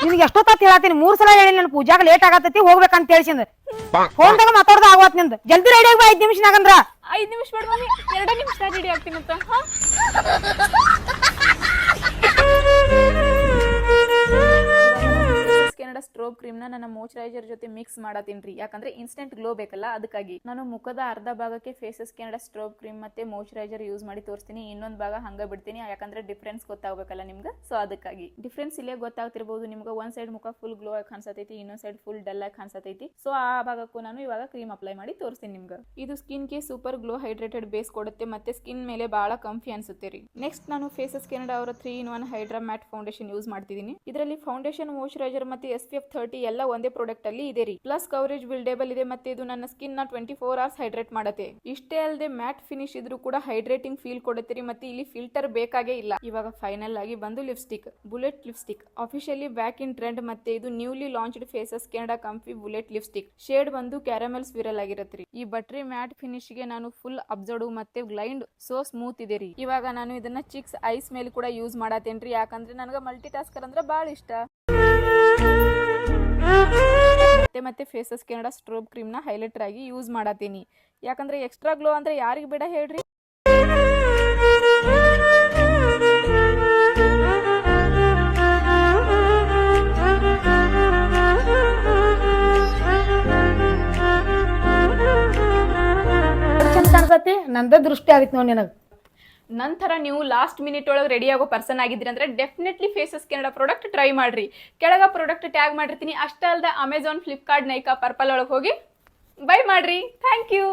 ನಿನ್ಗೆ ಎಷ್ಟೊತ್ತ ಹೇಳತ್ತೀನಿ 3 ಸಲ ಹೇಳಿ ನನ್ನ ಪೂಜಾಗ ಲೇಟ್ ಆಗತ್ತೈತಿ ಹೋಗ್ಬೇಕಂತ ಹೇಳ್ಸಿಂದ ಫೋನ್ ತಗ ಮಾತಾಡ್ದ ಆಗವತ್ ನಿಂದ ಜಲ್ದಿ ರೆಡಿ ಆಗಿ 5 ನಿಮಿಷನಾಗಂದ್ರ 5 ನಿಮಿಷ ಬೇಡ ಮಮ್ಮಿ 2 ನಿಮಿಷ ರೆಡಿ ಆಗ್ತೀನಂತ. ಕೆನಡಾ ಸ್ಟ್ರೋಬ್ ಕ್ರೀಮ್ ನನ್ನ ಮಾಯಿಶ್ಚರೈಸರ್ ಜೊತೆ ಮಿಕ್ಸ್ ಮಾಡತ್ತೀನಿ ಯಾಕಂದ್ರೆ ಇನ್ಸ್ಟೆಂಟ್ ಗ್ಲೋ ಬೇಕಲ್ಲ, ಅದಕ್ಕಾಗಿ ನಾನು ಮುಖದ ಅರ್ಧ ಭಾಗಕ್ಕೆ ಫೇಸಸ್ ಕೆನಡಾ ಸ್ಟ್ರೋಬ್ ಕ್ರೀಮ್ ಮತ್ತೆ ಮಾಯಿಶ್ಚರೈಸರ್ ಯೂಸ್ ಮಾಡಿ ತೋರಿಸ್ತೀನಿ, ಇನ್ನೊಂದು ಭಾಗ ಹಂಗ ಬಿಡ್ತೀನಿ ಯಾಕಂದ್ರೆ ಡಿಫ್ರೆನ್ಸ್ ಗೊತ್ತಾಗಬೇಕಲ್ಲ ನಿಮ್ಗೆ. ಸೊ ಅದಕ್ಕಾಗಿ ಡಿಫ್ರೆನ್ಸ್ ಇಲ್ಲೇ ಗೊತ್ತಾಗ್ತಿರ್ಬೋದು ನಿಮ್ಗೆ. ಒಂದ್ ಸೈಡ್ ಮುಖ ಫುಲ್ ಗ್ಲೋ ಆಗಿ ಕಾಣಿಸತೈತಿ, ಇನ್ನೊಂದ್ ಸೈಡ್ ಫುಲ್ ಡಲ್ ಆಗಿ ಕಾಣಿಸತೈತಿ. ಸೊ ಆ ಭಾಗಕ್ಕೂ ನಾನು ಇವಾಗ ಕ್ರೀಮ್ ಅಪ್ಲೈ ಮಾಡಿ ತೋರಿಸ್ತೀನಿ ನಿಮ್ಗೆ. ಇದು ಸ್ಕಿನ್ ಗೆ ಸೂಪರ್ ಗ್ಲೋ ಹೈಡ್ರೇಟೆಡ್ ಬೇಸ್ ಕೊಡುತ್ತೆ ಮತ್ತೆ ಸ್ಕಿನ್ ಮೇಲೆ ಬಹಳ ಕಂಫಿ ಅನ್ಸುತ್ತೆ ರೀ. ನೆಕ್ಸ್ಟ್ ನಾನು ಫೇಸಸ್ ಕೆನಡಾ ಅವರ 3-in-1 hydra mat foundation use ಮಾಡ್ತಿದ್ದೀನಿ. ಇದರಲ್ಲಿ ಫೌಂಡೇಶನ್, ಮಾಯಿಶ್ಚರೈಸರ್ ಮತ್ತೆ SPF 30 ಎಲ್ಲ ಒಂದೇ ಪ್ರಾಡಕ್ಟ್ ಅಲ್ಲಿ ಇದೆ ರೀ. ಪ್ಲಸ್ ಕವರೇಜ್ ಬಿಲ್ಡೇಬಲ್ ಇದೆ ಮತ್ತೆ ಇದು ನನ್ನ ಸ್ಕಿನ್ ನ 24 hours ಹೈಡ್ರೇಟ್ ಮಾಡುತ್ತೆ. ಇಷ್ಟೇ ಅಲ್ಲದೆ ಮ್ಯಾಟ್ ಫಿನಿಶ್ ಇದ್ರೂ ಕೂಡ ಹೈಡ್ರೇಟಿಂಗ್ ಫೀಲ್ ಕೊಡುತ್ತೆ ರೀ. ಮತ್ತೆ ಇಲ್ಲಿ ಫಿಲ್ಟರ್ ಬೇಕಾಗೇ ಇಲ್ಲ. ಇವಾಗ ಫೈನಲ್ ಆಗಿ ಬಂದು lipstick, bullet lipstick officially back in trend ಮತ್ತೆ ಇದು newly launched Faces Canada comfy bullet lipstick. Shade ಬಂದು ಕ್ಯಾರಮೆಲ್ ಸ್ವಿರಲ್ ಆಗಿರುತ್ತೆ ರೀ. ಈ ಬಟ್ರಿ ಮ್ಯಾಟ್ ಫಿನಿಶ್ ಗೆ ನಾನು ಫುಲ್ ಅಬ್ಸರ್ವ್ ಮತ್ತೆ ಗ್ಲೈಂಡ್ ಸೋ ಸ್ಮೂತ್ ಇದೆ ರೀ. ಇವಾಗ ನಾನು ಇದನ್ನ ಚಿಕ್ಸ್ ಐಸ್ ಮೇಲೆ ಕೂಡ ಯೂಸ್ ಮಾಡತ್ತೇನ್ರಿ ಯಾಕಂದ್ರೆ ನನಗೆ ಮಲ್ಟಿ ಟಾಸ್ಕರ್ ಅಂದ್ರೆ ಬಹಳ ಇಷ್ಟ. ಮತ್ತೆ ಫೇಸಸ್ ಕೆನಡಾ ಸ್ಟ್ರೋಬ್ ಕ್ರೀಮ್ ನ ಹೈಲೈಟರ್ ಆಗಿ ಯೂಸ್ ಮಾಡತ್ತೀನಿ ಯಾಕಂದ್ರೆ ಎಕ್ಸ್ಟ್ರಾ ಗ್ಲೋ ಅಂದ್ರೆ ಯಾರಿಗೆ ಬೇಡ ಹೇಳ್ರಿ. ಅನ್ಸತಿ ನಂದ ದೃಷ್ಟಿ ಆಗಿತ್ತು ನೋಡಿ ನನಗೆ. ನಂತರ ನೀವು ಲಾಸ್ಟ್ ಮಿನಿಟ್ ಒಳಗೆ ರೆಡಿ ಆಗೋ ಪರ್ಸನ್ ಆಗಿದ್ರಿ ಅಂದ್ರೆ definitely Faces Canada product try ಮಾಡ್ರಿ. ಕೆಳಗ ಪ್ರಾಡಕ್ಟ್ ಟ್ಯಾಗ್ ಮಾಡಿರ್ತೀನಿ. ಅಷ್ಟೇ ಅಲ್ಲದೆ ಅಮೆಝಾನ್, ಫ್ಲಿಪ್ಕಾರ್ಟ್, ನೈಕಾ, ಪರ್ಪಲ್ ಒಳಗೆ ಹೋಗಿ ಬೈ ಮಾಡ್ರಿ. Thank you.